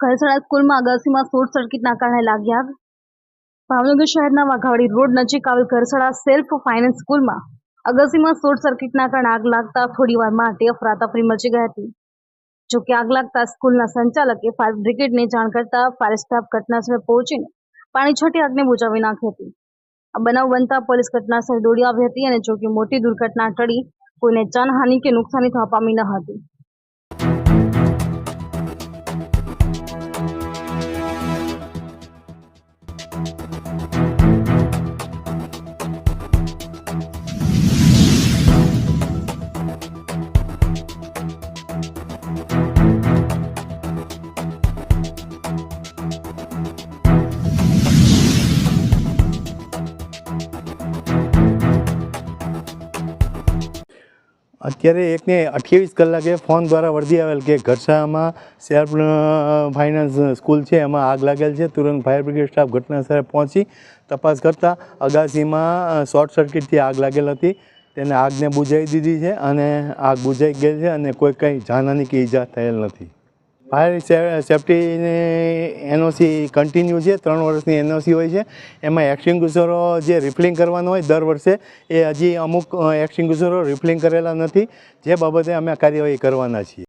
કરસડા સ્કૂલમાં અગાસીમાં શોર્ટ સર્કિટના કારણે લાગી આગ. ભાવનગર શહેરના વાઘાવાડી રોડ નજીક આવેલ કરસડા સેલ્ફ ફાઇનાન્સ સ્કૂલમાં અગાસીમાં શોર્ટ સર્કિટના કારણે આગ લાગતા થોડીવાર માટે અફરાતફરી મચી ગઈ હતી. જોકે આગ લાગતા સ્કૂલના સંચાલકે ફાયર બ્રિગેડને જાણ કરતા ફાયર સ્ટાફ ઘટનાસ્થળે પહોંચીને પાણી છોડી આગને બુઝાવી નાખી હતી. આ બનાવ બનતા પોલીસ ઘટનાસ્થળે દોડી આવી હતી અને જોકે મોટી દુર્ઘટના ટળી કોઈને જાનહાનિ કે નુકસાની થવા પામી ન હતી. અત્યારે 1:28 કલાકે ફોન દ્વારા વર્દી આવેલ કે ઘરસામાં સેલ્ફ ફાઇનાન્સ સ્કૂલ છે એમાં આગ લાગેલ છે. તુરંત ફાયર બ્રિગેડ સ્ટાફ ઘટનાસ્થળે પહોંચી તપાસ કરતા અગાસીમાં શોર્ટ સર્કિટથી આગ લાગેલ હતી. તેને આગને બુઝાવી દીધી છે અને આગ બુઝાઈ ગયેલ છે અને કોઈ કંઈ જાનહાનિ કે ઈજા થયેલ નથી. ફાયર સેફ્ટીની એનઓસી કન્ટિન્યુ છે. 3 વર્ષની એનઓસી હોય છે. એમાં એક્સટિંગ્વિશરો જે રિફિલિંગ કરવાનું હોય દર વર્ષે એ હજી અમુક એક્સટિંગ્વિશરો રિફિલિંગ કરેલા નથી, જે બાબતે અમે કાર્યવાહી કરવાના છીએ.